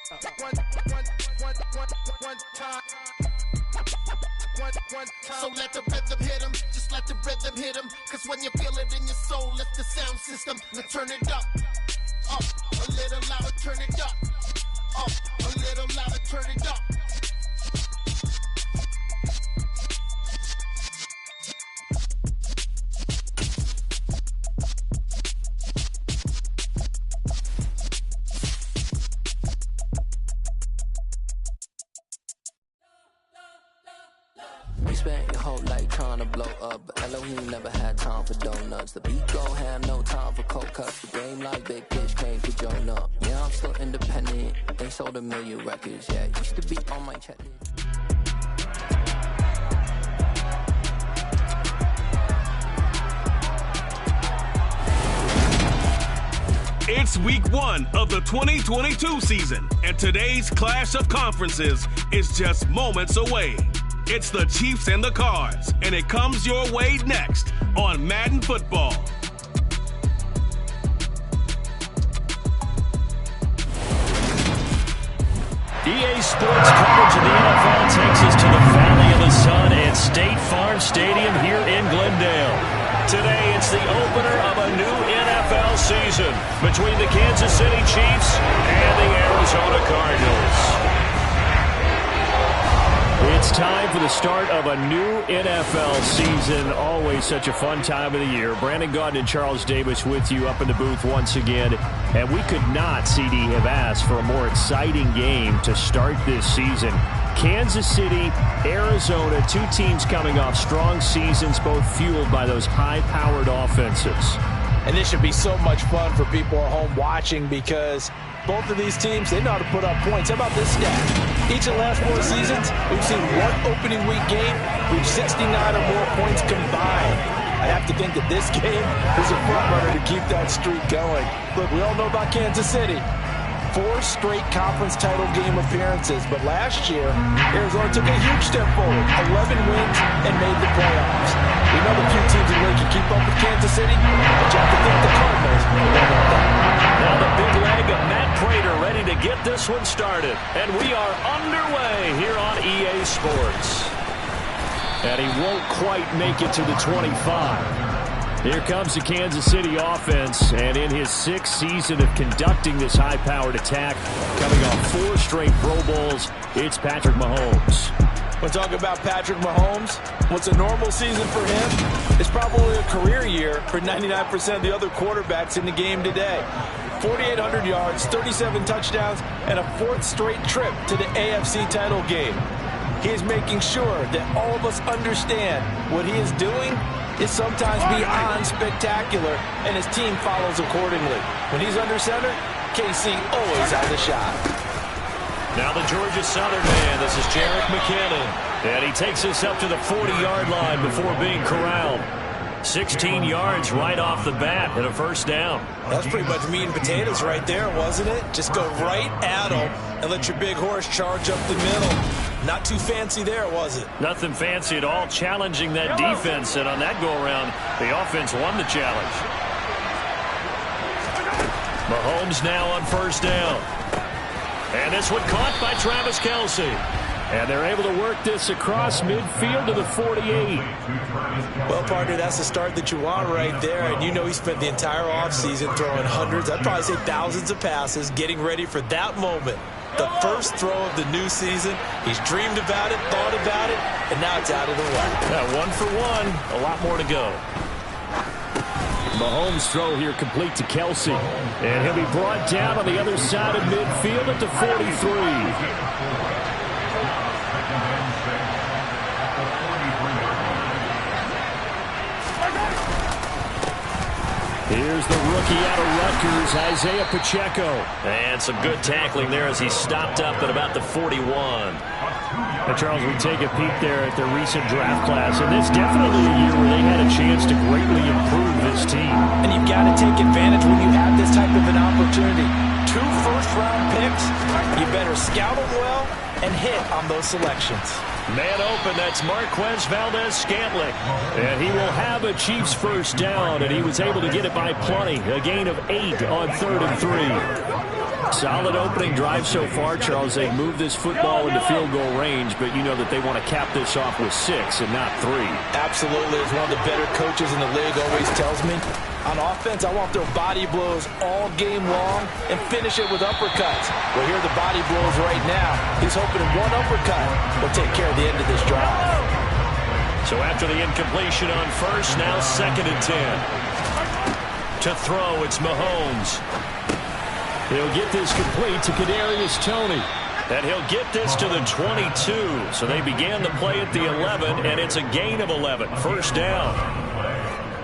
So let the rhythm hit him, just let the rhythm hit him. Cause when you feel it in your soul, it's the sound system. Now turn it up, a little louder, turn it up, a little louder, turn it up. You spent your whole life trying to blow up, but Elohim never had time for donuts. The beat gon' have no time for cold cuts. The game like Big Fish came for Jonah. Yeah, I'm still independent. They sold 1 million records. Yeah, used to be on my checklist. It's week 1 of the 2022 season, and today's clash of conferences is just moments away. It's the Chiefs and the Cards, and it comes your way next on Madden Football. EA Sports coverage of the NFL takes us to the Valley of the Sun at State Farm Stadium here in Glendale. Today, it's the opener of a new NFL season between the Kansas City Chiefs and the Arizona Cardinals. It's time for the start of a new NFL season. Always such a fun time of the year. Brandon Gaudin and Charles Davis with you up in the booth once again. And we could not, CD, have asked for a more exciting game to start this season. Kansas City, Arizona, two teams coming off strong seasons, both fueled by those high-powered offenses. And this should be so much fun for people at home watching because both of these teams, they know how to put up points. How about this stat? Each of the last 4 seasons, we've seen one opening week game reach 69 or more points combined. I have to think that this game is a front runner to keep that streak going. Look, we all know about Kansas City. 4 straight conference title game appearances. But last year, Arizona took a huge step forward. 11 wins and made the playoffs. We know the few teams in the league can keep up with Kansas City, but you have to think the Cardinals will know that. Now the big leg of Matt Prater ready to get this one started. And we are underway here on EA Sports. And he won't quite make it to the 25. Here comes the Kansas City offense, and in his 6th season of conducting this high-powered attack, coming off 4 straight Pro Bowls, it's Patrick Mahomes. When talking about Patrick Mahomes, what's a normal season for him is probably a career year for 99% of the other quarterbacks in the game today. 4,800 yards, 37 touchdowns, and a 4th straight trip to the AFC title game. He is making sure that all of us understand what he is doing is sometimes beyond spectacular, and his team follows accordingly. When he's under center, KC always has a shot. Now the Georgia Southern man, this is Jerick McKinnon. And he takes us up to the 40-yard line before being corralled. 16 yards right off the bat and a first down. That's pretty much meat and potatoes right there, wasn't it? Just go right at him and let your big horse charge up the middle. Not too fancy there, was it? Nothing fancy at all, challenging that defense, and on that go-around, the offense won the challenge. Mahomes now on first down. And this one caught by Travis Kelce. And they're able to work this across midfield to the 48. Well, partner, that's the start that you want right there. And you know he spent the entire offseason throwing hundreds, I'd probably say thousands of passes, getting ready for that moment. The first throw of the new season. He's dreamed about it, thought about it, and now it's out of the way. Yeah, 1 for 1, a lot more to go. Mahomes' throw here complete to Kelce. And he'll be brought down on the other side of midfield at the 43. Here's the rookie out of Rutgers, Isaiah Pacheco. And some good tackling there as he stopped up at about the 41. And Charles, we take a peek there at their recent draft class, and this definitely a year where they had a chance to greatly improve this team. And you've got to take advantage when you have this type of an opportunity. 2 first-round picks, you better scout them well and hit on those selections. Man open, that's Marquez Valdez-Scantling. And he will have a Chiefs first down, and he was able to get it by plenty. A gain of 8 on 3rd and 3. Solid opening drive so far, Charles. They moved this football into field goal range, but you know that they want to cap this off with 6 and not 3. Absolutely. As one of the better coaches in the league always tells me, on offense, I want to throw body blows all game long and finish it with uppercuts. Well, here are the body blows right now. He's hoping one uppercut will take care of the end of this drive. So after the incompletion on first, now 2nd and 10. To throw, it's Mahomes. He'll get this complete to Kadarius Toney. And he'll get this to the 22. So they began the play at the 11, and it's a gain of 11. First down.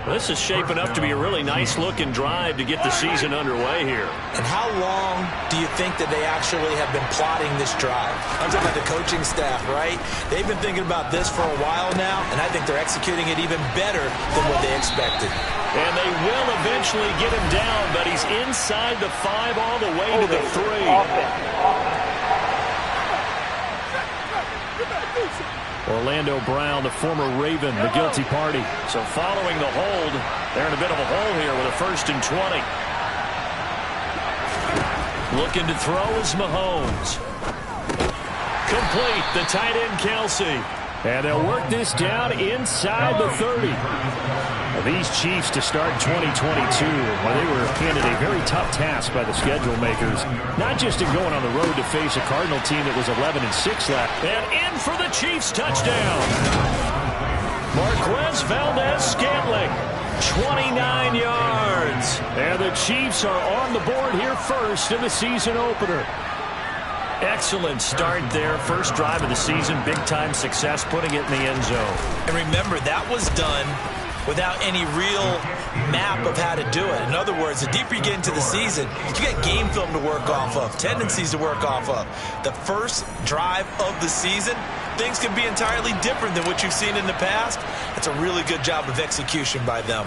This is shaping up to be a really nice-looking drive to get the season underway here. And how long do you think that they actually have been plotting this drive? I'm talking about the coaching staff, right? They've been thinking about this for a while now, and I think they're executing it even better than what they expected. And they will eventually get him down, but he's inside the 5 all the way to the 3. Orlando Brown, the former Raven, the guilty party. So following the hold, they're in a bit of a hole here with a 1st and 20. Looking to throw is Mahomes. Complete, the tight end Kelsey. And they'll work this down inside the 30. These Chiefs to start 2022, well, they were handed a very tough task by the schedule makers, not just in going on the road to face a Cardinal team that was 11-6 left. And in for the Chiefs touchdown. Marquez Valdez-Scantling, 29 yards. And the Chiefs are on the board here first in the season opener. Excellent start there. First drive of the season, big-time success, putting it in the end zone. And remember, that was done without any real map of how to do it. In other words, the deeper you get into the season, you got game film to work off of, tendencies to work off of. The first drive of the season, things can be entirely different than what you've seen in the past. That's a really good job of execution by them.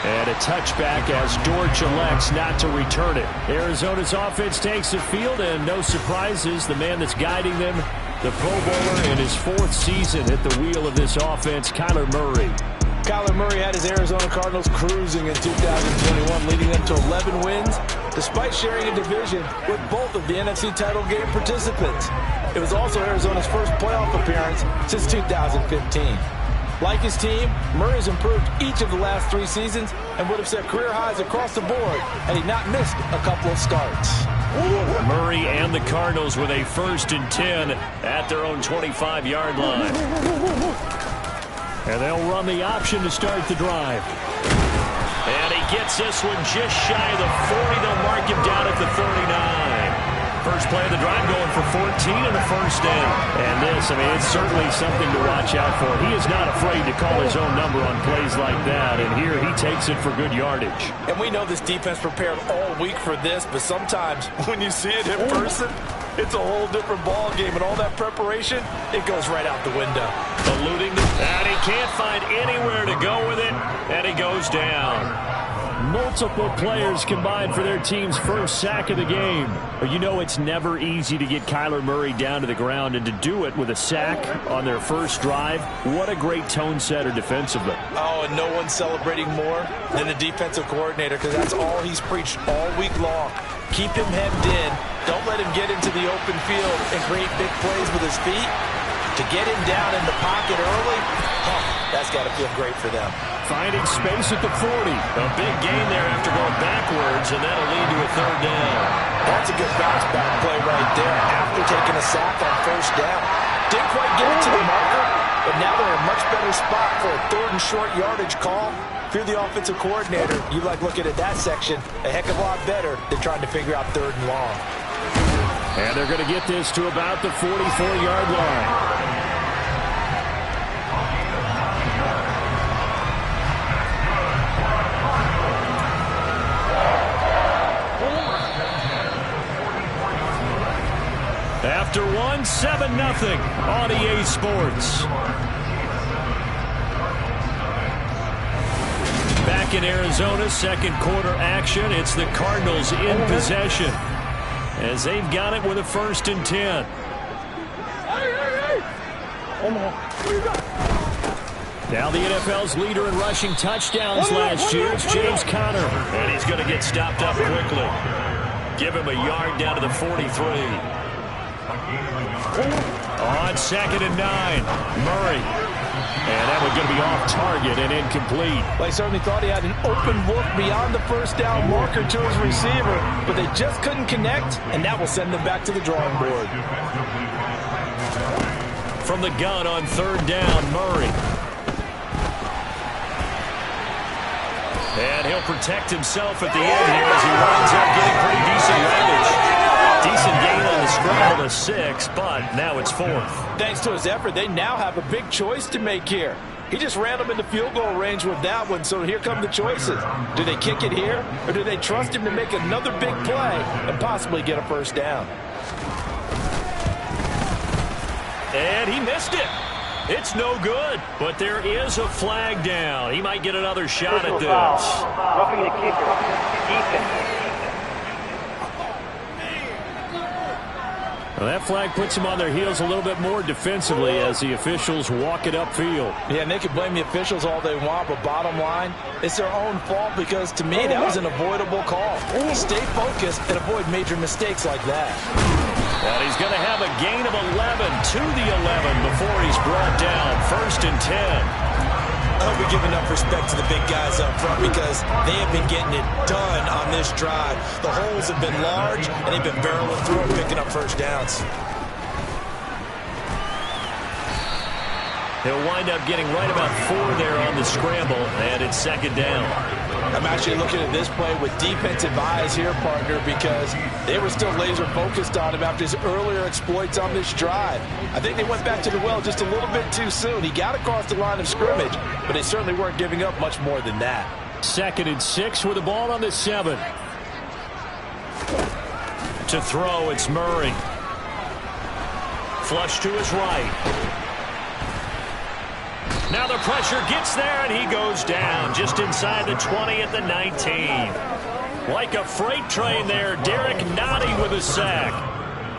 And a touchback as Dortch elects not to return it. Arizona's offense takes the field, and no surprises. The man that's guiding them, the Pro Bowler in his 4th season at the wheel of this offense, Kyler Murray. Kyler Murray had his Arizona Cardinals cruising in 2021, leading them to 11 wins, despite sharing a division with both of the NFC title game participants. It was also Arizona's first playoff appearance since 2015. Like his team, Murray has improved each of the last 3 seasons and would have set career highs across the board had he not missed a couple of starts. Murray and the Cardinals with a 1st and 10 at their own 25-yard line. And they'll run the option to start the drive. And he gets this one just shy of the 40. They'll mark him down at the 39. First play of the drive going for 14 and a 1st down. And this, I mean, it's certainly something to watch out for. He is not afraid to call his own number on plays like that. And here he takes it for good yardage. And we know this defense prepared all week for this, but sometimes when you see it in person, it's a whole different ball game. And all that preparation, it goes right out the window. Eluding, and he can't find anywhere to go with it, and he goes down. Multiple players combined for their team's first sack of the game. But you know it's never easy to get Kyler Murray down to the ground, and to do it with a sack on their first drive, what a great tone setter defensively. Oh, and no one's celebrating more than the defensive coordinator, because that's all he's preached all week long. Keep him hemmed in. Don't let him get into the open field and create big plays with his feet. To get him down in the pocket early, that's got to feel great for them. Finding space at the 40. A big gain there after going backwards, and that'll lead to a 3rd down. That's a good bounce back play right there after taking a sack on 1st down. Didn't quite get it to the marker, but now they're in a much better spot for a 3rd and short yardage call. If you're the offensive coordinator, you like looking at that section a heck of a lot better than trying to figure out 3rd and long. And they're going to get this to about the 44-yard line. After 7-0 on EA Sports. Back in Arizona, 2nd quarter action. It's the Cardinals in possession, as they've got it with a 1st and 10. Now the NFL's leader in rushing touchdowns last year is James Conner. And he's going to get stopped up quickly. Give him a yard down to the 43. On 2nd and 9, Murray. And that one's going to be off target and incomplete. Well, he certainly thought he had an open look beyond the first down marker to his receiver, but they just couldn't connect, and that will send them back to the drawing board. From the gun on 3rd down, Murray. And he'll protect himself at the end here as he winds up getting pretty decent yardage. Decent gain on the scramble to 6, but now it's 4th. Thanks to his effort, they now have a big choice to make here. He just ran them into field goal range with that one, so here come the choices. Do they kick it here, or do they trust him to make another big play and possibly get a first down? And he missed it. It's no good, but there is a flag down. He might get another shot at this. Roughing the kicker. Defense. Well, that flag puts them on their heels a little bit more defensively as the officials walk it upfield. Yeah, and they can blame the officials all they want, but bottom line, it's their own fault because, to me, that was an avoidable call. Stay focused and avoid major mistakes like that. Well, he's going to have a gain of 11 to the 11 before he's brought down. 1st and 10. I hope we give enough respect to the big guys up front because they have been getting it done on this drive. The holes have been large, and they've been barreling through and picking up first downs. He'll wind up getting right about 4 there on the scramble, and it's 2nd down. I'm actually looking at this play with defensive eyes here, partner, because they were still laser focused on him after his earlier exploits on this drive. I think they went back to the well just a little bit too soon. He got across the line of scrimmage, but they certainly weren't giving up much more than that. 2nd and 6 with the ball on the 7. To throw, it's Murray. Flush to his right. Now the pressure gets there, and he goes down just inside the 20 at the 19. Like a freight train there, Derek Notty with a sack.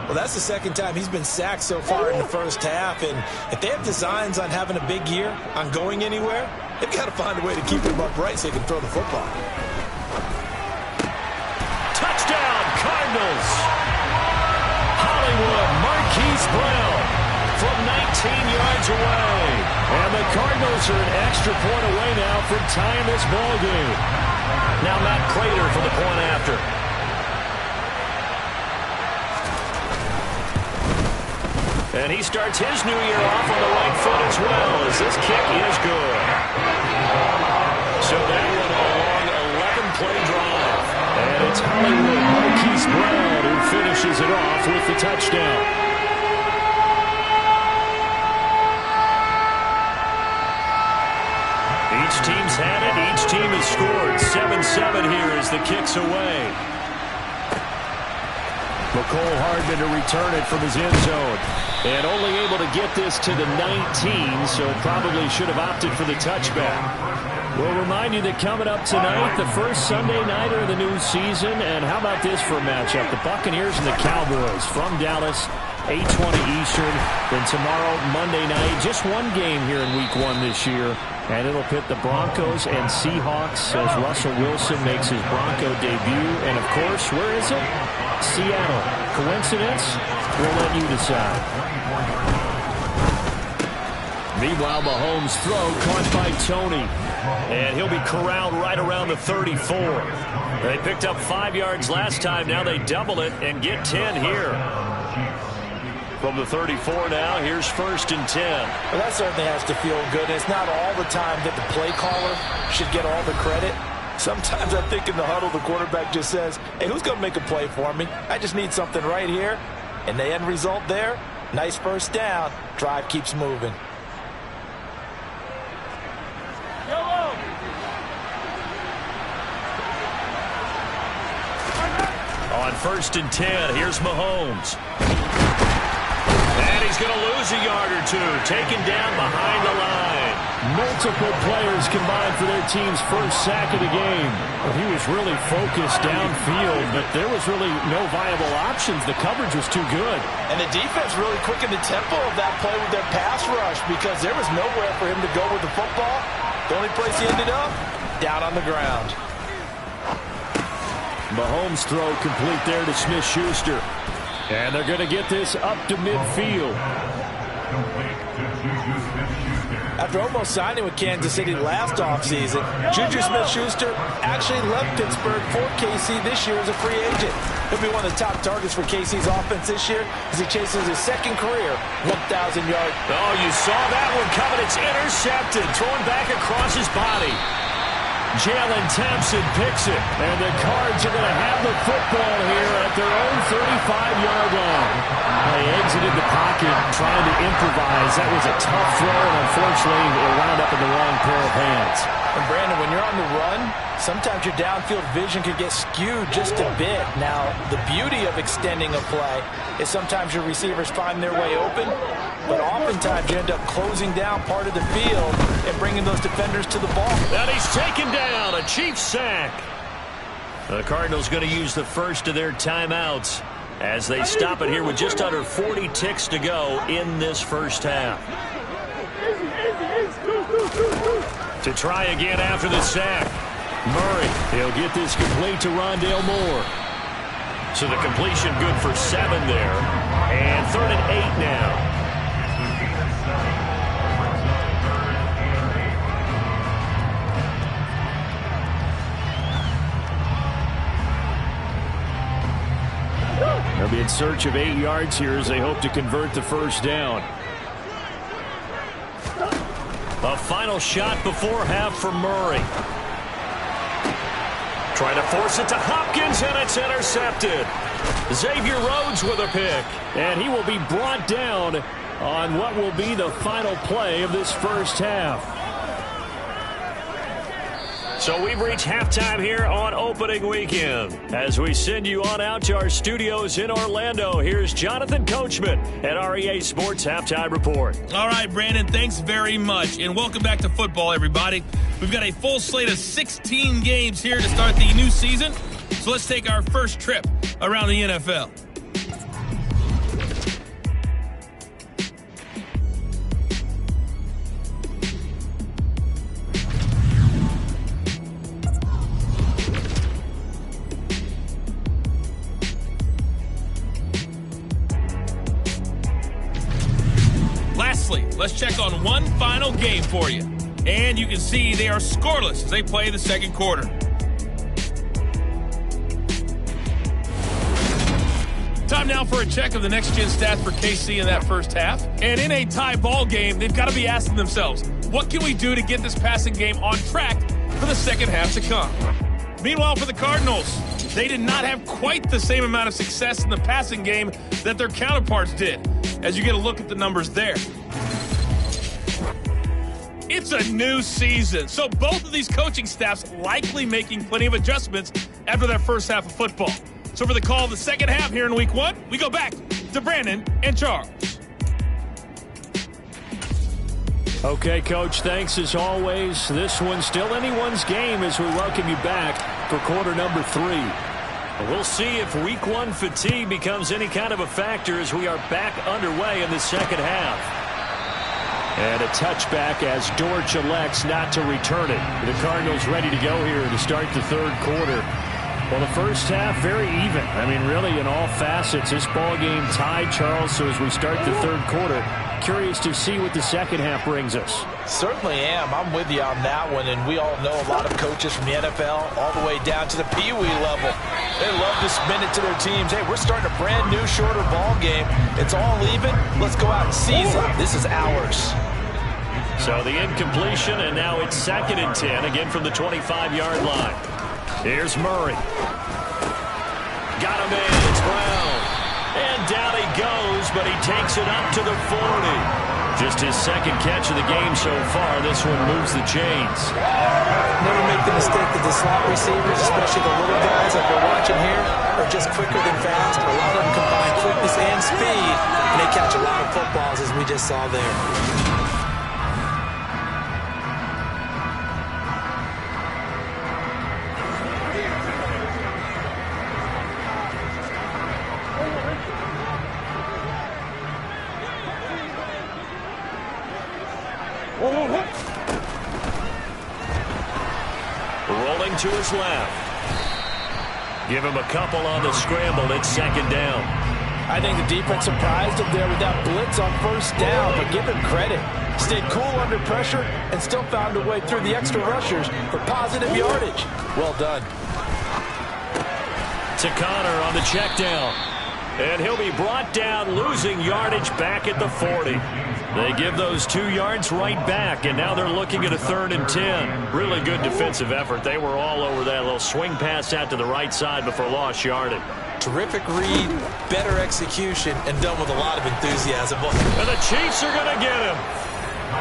Well, that's the 2nd time he's been sacked so far in the first half, and if they have designs on having a big year, on going anywhere, they've got to find a way to keep him upright so they can throw the football. Touchdown, Cardinals! Hollywood Marquise Brown from 19 yards away. And the Cardinals are an extra point away now from tying this ball game. Now Matt Prater for the point after. And he starts his new year off on the right foot as well, as this kick is good. So that one a long 11-play drive. And it's Hollywood Marquise Brown who finishes it off with the touchdown. Each team's had it. Each team has scored. 7-7 here as the kick's away. McCole Hardman to return it from his end zone. And only able to get this to the 19, so probably should have opted for the touchback. We'll remind you that coming up tonight, the first Sunday nighter of the new season. And how about this for a matchup? The Buccaneers and the Cowboys from Dallas, 8:20 Eastern. Then tomorrow, Monday night, just one game here in Week 1 this year. And it'll pit the Broncos and Seahawks as Russell Wilson makes his Bronco debut. And, of course, where is it? Seattle. Coincidence? We'll let you decide. Meanwhile, Mahomes' throw caught by Tony. And he'll be corralled right around the 34. They picked up 5 yards last time. Now they double it and get 10 here. From the 34 now, here's 1st and 10. Well, that certainly has to feel good. It's not all the time that the play caller should get all the credit. Sometimes I think in the huddle, the quarterback just says, hey, who's going to make a play for me? I just need something right here. And the end result there, nice first down. Drive keeps moving. On 1st and 10, here's Mahomes. And he's going to lose a yard or two. Taken down behind the line. Multiple players combined for their team's first sack of the game. Well, he was really focused downfield, but there was really no viable options. The coverage was too good. And the defense really quickened the tempo of that play with their pass rush because there was nowhere for him to go with the football. The only place he ended up, down on the ground. Mahomes' throw complete there to Smith-Schuster. And they're going to get this up to midfield. After almost signing with Kansas City last offseason, Juju Smith-Schuster actually left Pittsburgh for KC this year as a free agent. He'll be one of the top targets for KC's offense this year as he chases his second career 1,000-yard. Oh, you saw that one coming. It's intercepted, thrown back across his body. Jalen Thompson picks it, and the Cards are going to have the football here at their own 35-yard line. They exited the pocket trying to improvise. That was a tough throw, and unfortunately, it wound up in the wrong pair of hands. And Brandon, when you're on the run, sometimes your downfield vision could get skewed just a bit. Now, the beauty of extending a play is sometimes your receivers find their way open, but oftentimes you end up closing down part of the field and bringing those defenders to the ball. And he's taken down, a Chiefs sack. The Cardinals going to use the first of their timeouts as they stop it here with just under 40 ticks to go in this first half. To try again after the sack. Murray, he'll get this complete to Rondale Moore. So the completion good for 7 there. And 3rd and 8 now. They'll be in search of 8 yards here as they hope to convert the first down. A final shot before half for Murray. Trying to force it to Hopkins, and it's intercepted. Xavier Rhodes with a pick. And he will be brought down on what will be the final play of this first half. So we've reached halftime here on opening weekend. As we send you on out to our studios in Orlando, here's Jonathan Coachman at REA Sports Halftime Report. All right, Brandon, thanks very much. And welcome back to football, everybody. We've got a full slate of 16 games here to start the new season. So let's take our first trip around the NFL. Let's check on one final game for you. And you can see they are scoreless as they play the second quarter. Time now for a check of the next-gen stats for KC in that first half. And in a tie ball game, they've got to be asking themselves, what can we do to get this passing game on track for the second half to come? Meanwhile, for the Cardinals, they did not have quite the same amount of success in the passing game that their counterparts did, as you get a look at the numbers there. It's a new season, so both of these coaching staffs likely making plenty of adjustments after their first half of football. So for the call of the second half here in week 1, we go back to Brandon and Charles. Okay, Coach, thanks as always. This one's still anyone's game as we welcome you back for quarter number 3. We'll see if week 1 fatigue becomes any kind of a factor as we are back underway in the second half. And a touchback as Dortch elects not to return it. The Cardinals ready to go here to start the third quarter. Well, the first half, very even. I mean, really, in all facets, this ball game tied, Charles. So as we start the third quarter, curious to see what the second half brings us. Certainly am. I'm with you on that one. And we all know a lot of coaches from the NFL all the way down to the Pee Wee level. They love to spin it to their teams. Hey, we're starting a brand new, shorter ball game. It's all even. Let's go out and seize it. This is ours. So the incompletion, and now it's 2nd and 10, again from the 25-yard line. Here's Murray. Got him in. It's Brown. And down he goes, but he takes it up to the 40. Just his second catch of the game so far. This one moves the chains. Never make the mistake that the slot receivers, especially the little guys like we're watching here, are just quicker than fast. A lot of them combine quickness and speed, and they catch a lot of footballs, as we just saw there. him to his left. Give him a couple on the scramble. It's second down. I think the defense surprised him there with that blitz on first down, but give him credit. Stayed cool under pressure and still found a way through the extra rushers for positive yardage. Well done. To Connor on the check down. And he'll be brought down, losing yardage back at the 40. They give those 2 yards right back, and now they're looking at a 3rd and 10. Really good defensive effort. They were all over that little swing pass out to the right side before lost yardage. Terrific read, better execution, and done with a lot of enthusiasm. And the Chiefs are going to get him.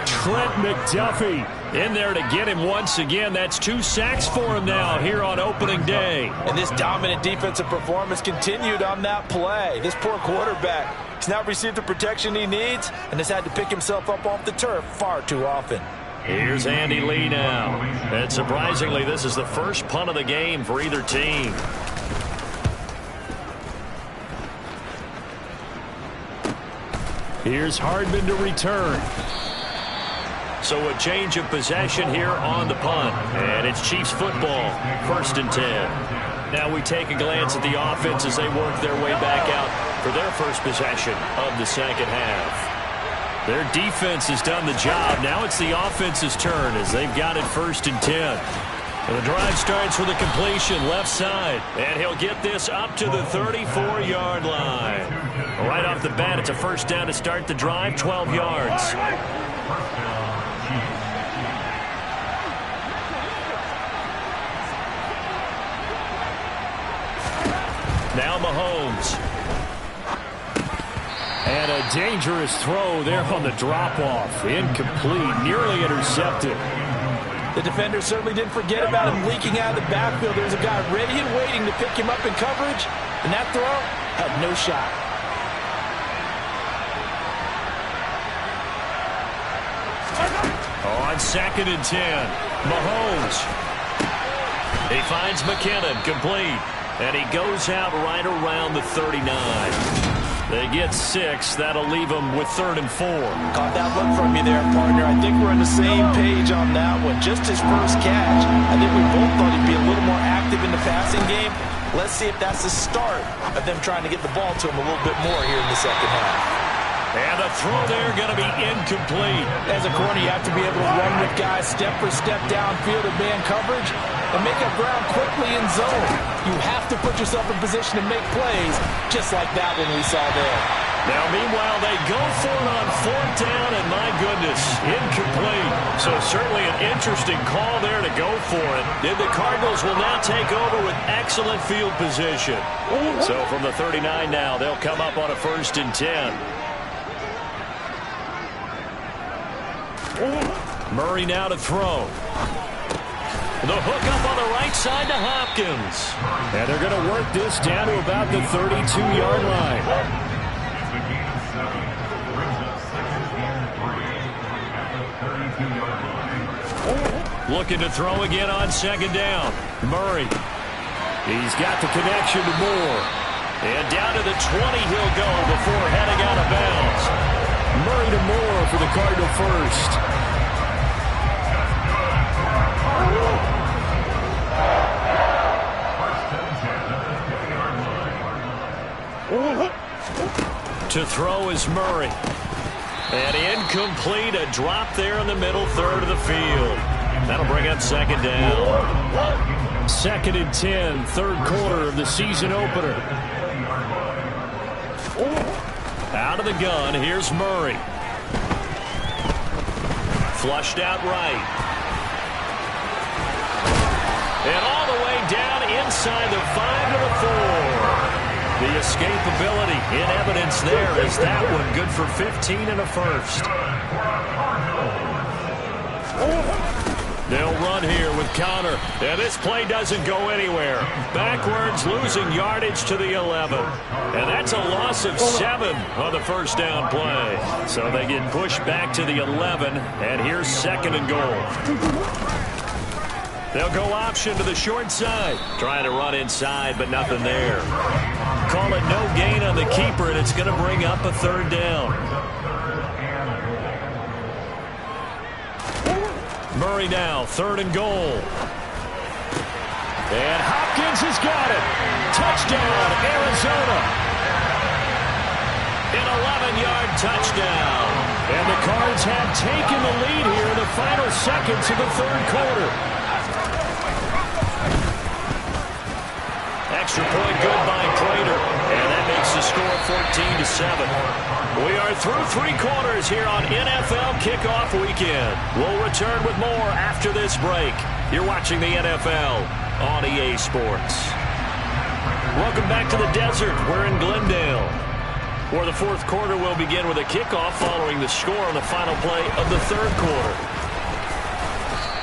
Trent McDuffie in there to get him once again. That's 2 sacks for him now here on opening day. And this dominant defensive performance continued on that play. This poor quarterback has not received the protection he needs and has had to pick himself up off the turf far too often. Here's Andy Lee now. And surprisingly, this is the first punt of the game for either team. Here's Hardman to return. So a change of possession here on the punt. And it's Chiefs football, 1st and 10. Now we take a glance at the offense as they work their way back out for their first possession of the second half. Their defense has done the job. Now it's the offense's turn as they've got it 1st and 10. And the drive starts with a completion left side. And he'll get this up to the 34-yard line. Right off the bat, it's a first down to start the drive, 12 yards. Now Mahomes. And a dangerous throw there on the drop-off. Incomplete, nearly intercepted. The defender certainly didn't forget about him leaking out of the backfield. There's a guy ready and waiting to pick him up in coverage, and that throw had no shot. On 2nd and 10, Mahomes. He finds McKinnon, complete. And he goes out right around the 39. They get 6. That'll leave them with 3rd and 4. Caught that look from you there, partner. I think we're on the same page on that one. Just his first catch. I think we both thought he'd be a little more active in the passing game. Let's see if that's the start of them trying to get the ball to him a little bit more here in the second half. And the throw there going to be incomplete. As a corner, you have to be able to run with guys step for step downfield in man coverage and make up ground quickly in zone. You have to put yourself in position to make plays, just like that one we saw there. Now, meanwhile, they go for it on 4th down, and my goodness, incomplete. So certainly an interesting call there to go for it. And the Cardinals will now take over with excellent field position. So from the 39 now, they'll come up on a 1st and 10. Murray now to throw. The hook up on the right side to Hopkins. And they're going to work this down to about the 32-yard line. Looking to throw again on 2nd down. Murray. He's got the connection to Moore. And down to the 20 he'll go before heading out of bounds. Murray to Moore for the Cardinal first. To throw is Murray. And incomplete, a drop there in the middle third of the field. That'll bring up 2nd down. 2nd and 10, 3rd quarter of the season opener. Out of the gun, here's Murray. Flushed out right. And all the way down inside the 5 to the 4. The escapability in evidence there is that one good for 15 and a first. They'll run here with Connor. And this play doesn't go anywhere. Backwards, losing yardage to the 11. And that's a loss of 7 on the first down play. So they get pushed back to the 11. And here's 2nd and goal. They'll go option to the short side. Trying to run inside, but nothing there. Call it no gain on the keeper, and it's going to bring up a 3rd down. Murray now, 3rd and goal. And Hopkins has got it. Touchdown, Arizona. An 11-yard touchdown. And the Cards have taken the lead here in the final seconds of the third quarter. Extra point good by Prater. And that makes the score 14-7. We are through three quarters here on NFL Kickoff Weekend. We'll return with more after this break. You're watching the NFL on EA Sports. Welcome back to the desert. We're in Glendale, where the fourth quarter will begin with a kickoff following the score on the final play of the third quarter.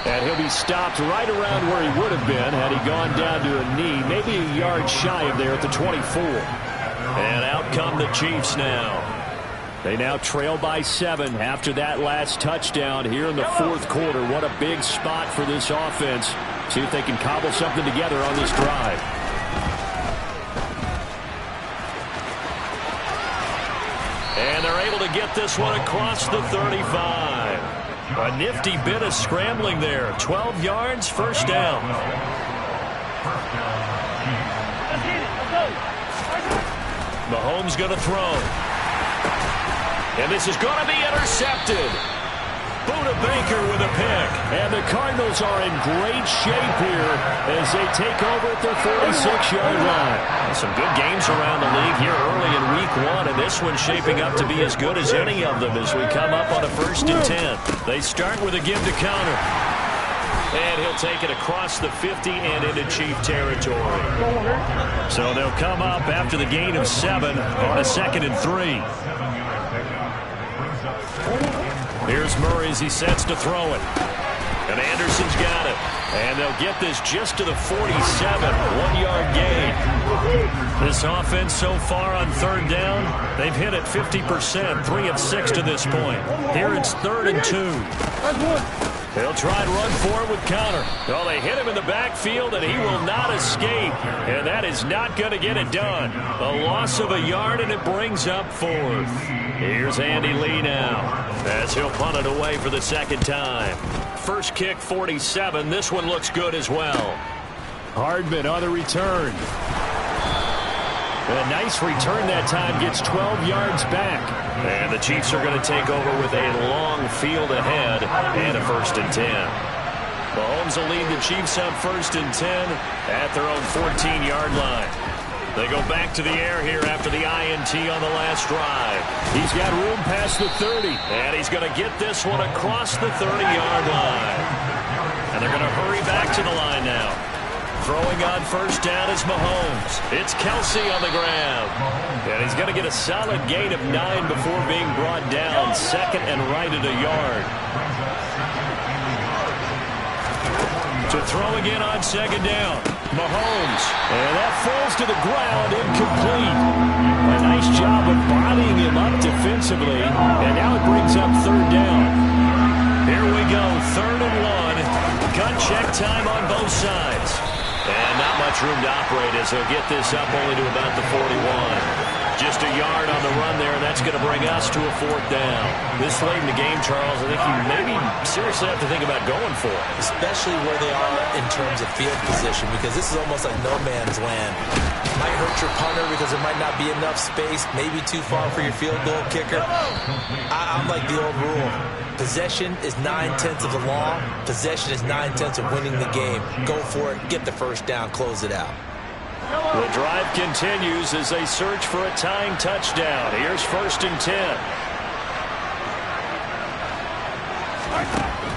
And he'll be stopped right around where he would have been had he gone down to a knee, maybe a yard shy of there at the 24. And out come the Chiefs now. They now trail by 7 after that last touchdown here in the fourth quarter. What a big spot for this offense. See if they can cobble something together on this drive. And they're able to get this one across the 35. A nifty bit of scrambling there. 12 yards, first down. Mahomes going to throw. And this is going to be intercepted. Buda Baker with a pick. And the Cardinals are in great shape here as they take over at their 46-yard line. Some good games around the league here early in week 1, and this one's shaping up to be as good as any of them as we come up on a 1st and 10. They start with a give to counter. And he'll take it across the 50 and into Chief territory. So they'll come up after the gain of 7 on a 2nd and 3. Here's Murray as he sets to throw it. And Anderson's got it. And they'll get this just to the 47. 1-yard gain. This offense so far on third down, they've hit it 50%, 3 of 6 to this point. Here it's 3rd and 2. They'll try and run for it with counter. Well, they hit him in the backfield, and he will not escape. And that is not going to get it done. A loss of a yard, and it brings up 4th. Here's Andy Lee now as he'll punt it away for the 2nd time. First kick, 47. This one looks good as well. Hardman on the return. A nice return that time, gets 12 yards back. And the Chiefs are going to take over with a long field ahead and a 1st and 10. Mahomes will lead the Chiefs up 1st and 10 at their own 14-yard line. They go back to the air here after the INT on the last drive. He's got room past the 30. And he's going to get this one across the 30-yard line. And they're going to hurry back to the line now. Throwing on 1st down is Mahomes. It's Kelsey on the grab. And he's going to get a solid gain of 9 before being brought down. 2nd and right at a yard. To throw again on 2nd down. Mahomes. And that falls to the ground, incomplete. A nice job of bodying him up defensively. And now it brings up 3rd down. Here we go, 3rd and 1. Gun check time on both sides. And not much room to operate as they'll get this up only to about the 41. Just a yard on the run there, and that's going to bring us to a 4th down. This late in the game, Charles, I think you maybe seriously have to think about going for it. Especially where they are in terms of field position, because this is almost like no man's land. Might hurt your punter because there might not be enough space, maybe too far for your field goal kicker. I'm like the old rule. Possession is 9/10 of the law. Possession is 9/10 of winning the game. Go for it, get the 1st down, close it out. The drive continues as they search for a tying touchdown. Here's 1st and 10.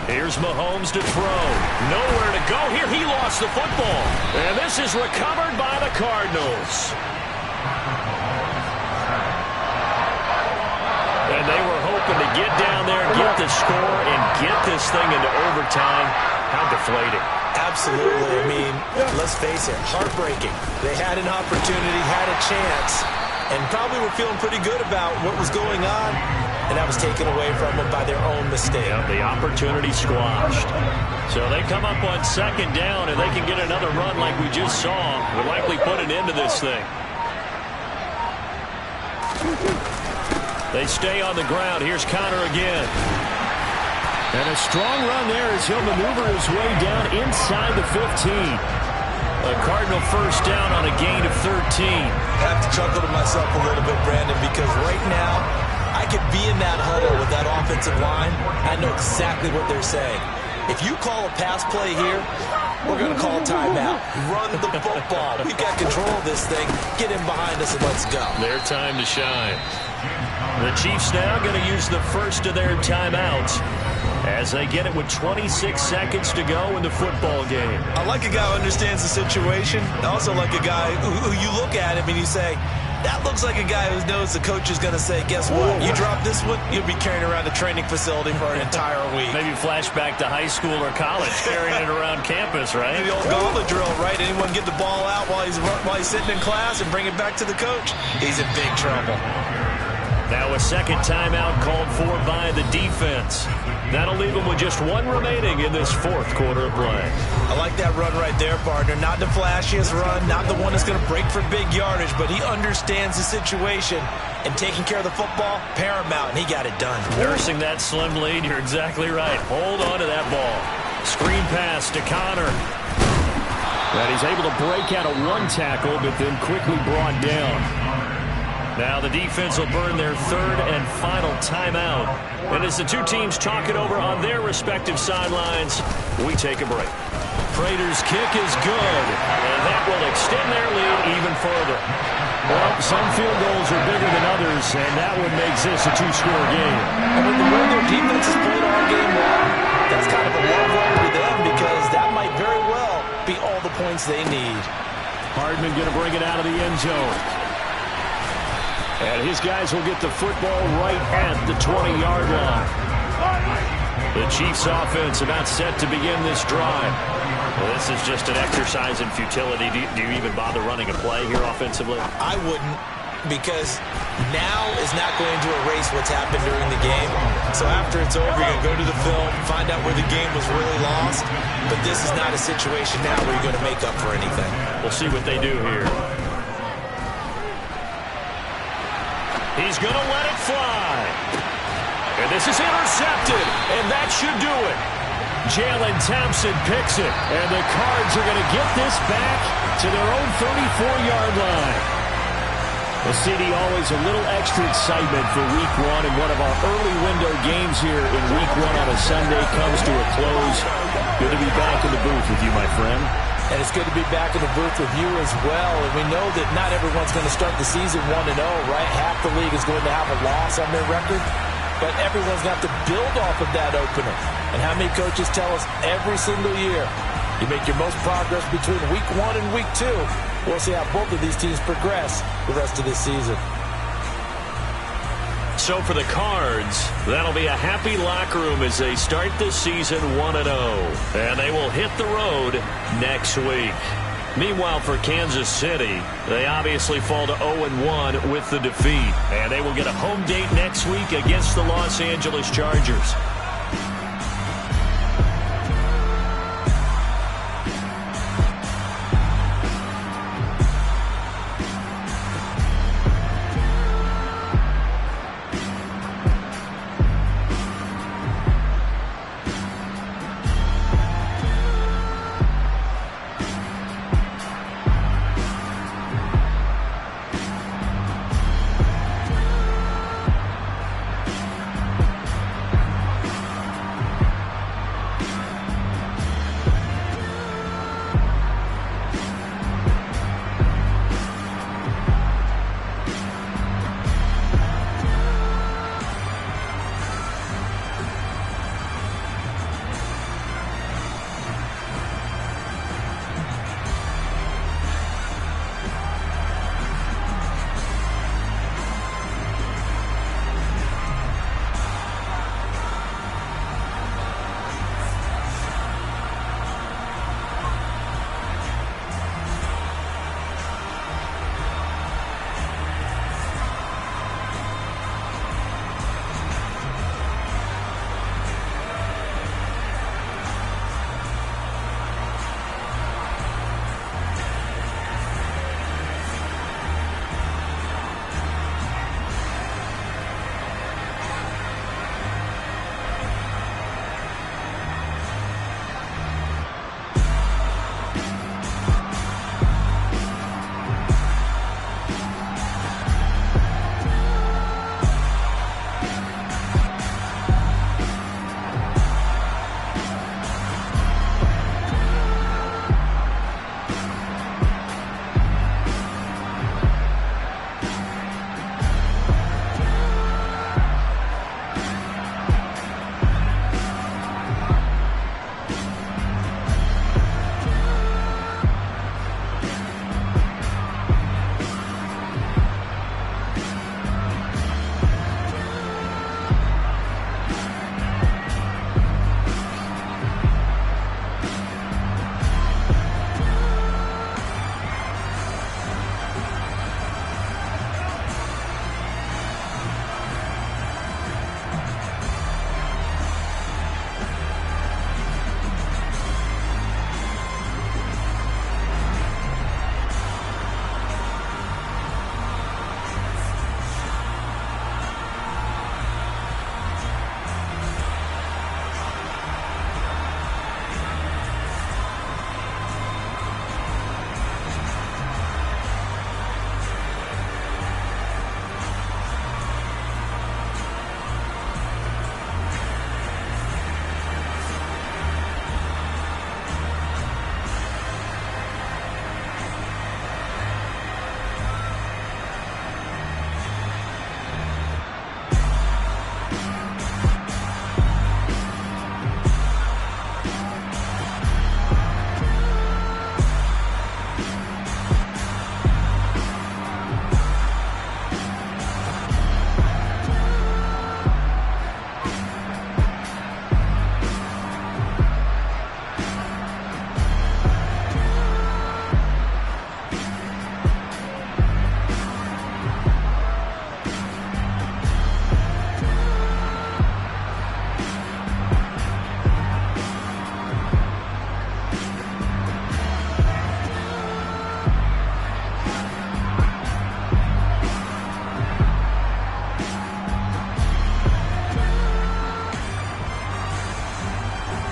Here's Mahomes to throw. Nowhere to go here. He lost the football. And this is recovered by the Cardinals. And they were hoping to get down there, get the score, and get this thing into overtime. How deflating. Absolutely. I mean, let's face it, heartbreaking. They had an opportunity, had a chance, and probably were feeling pretty good about what was going on, and that was taken away from them by their own mistake. Yeah, the opportunity squashed. So they come up on 2nd down, and they can get another run like we just saw. Would likely put an end to this thing. They stay on the ground. Here's Conner again. And a strong run there as he'll maneuver his way down inside the 15. A Cardinal first down on a gain of 13. I have to chuckle to myself a little bit, Brandon, because right now I could be in that huddle with that offensive line. I know exactly what they're saying. If you call a pass play here, we're going to call a timeout. Run the football. We've got control of this thing. Get in behind us and let's go. Their time to shine. The Chiefs now going to use the first of their timeouts as they get it with 26 seconds to go in the football game. I like a guy who understands the situation. I also like a guy who you look at him and you say, that looks like a guy who knows the coach is going to say, guess what? You drop this one, you'll be carrying around a training facility for an entire week. Maybe flashback to high school or college, carrying it around campus, right? The old gauntlet drill, right? Anyone get the ball out while he's sitting in class and bring it back to the coach? He's in big trouble. Now a second timeout called for by the defense. That'll leave them with just one remaining in this fourth quarter of play. I like that run right there, partner. Not the flashiest run, not the one that's going to break for big yardage, but he understands the situation, and taking care of the football, paramount, and he got it done. Nursing that slim lead, you're exactly right. Hold on to that ball. Screen pass to Connor. And he's able to break out of one tackle, but then quickly brought down. Now the defense will burn their third and final timeout. And as the two teams talk it over on their respective sidelines, we take a break. Prater's kick is good, and that will extend their lead even further. Well, some field goals are bigger than others, and that one makes this a two-score game. And with the way their defense has played all game long, that's kind of a love letter to them because that might very well be all the points they need. Hardman going to bring it out of the end zone. And his guys will get the football right at the 20-yard line. The Chiefs offense about set to begin this drive. Well, this is just an exercise in futility. Do you even bother running a play here offensively? I wouldn't, because now is not going to erase what's happened during the game. So after it's over, you're going to go to the film, find out where the game was really lost. But this is not a situation now where you're going to make up for anything. We'll see what they do here. He's going to let it fly. And this is intercepted, and that should do it. Jalen Thompson picks it, and the Cards are going to get this back to their own 34-yard line. Well, CD, always a little extra excitement for Week 1, and one of our early window games here in Week 1 on a Sunday comes to a close. Good to be back in the booth with you, my friend. And it's good to be back in the booth with you as well. And we know that not everyone's going to start the season 1-0, right? Half the league is going to have a loss on their record. But everyone's going to have to build off of that opener. And how many coaches tell us every single year, you make your most progress between Week 1 and Week 2. We'll see how both of these teams progress the rest of this season. So for the Cards, that'll be a happy locker room as they start the season 1-0. And they will hit the road next week. Meanwhile, for Kansas City, they obviously fall to 0-1 with the defeat. And they will get a home date next week against the Los Angeles Chargers.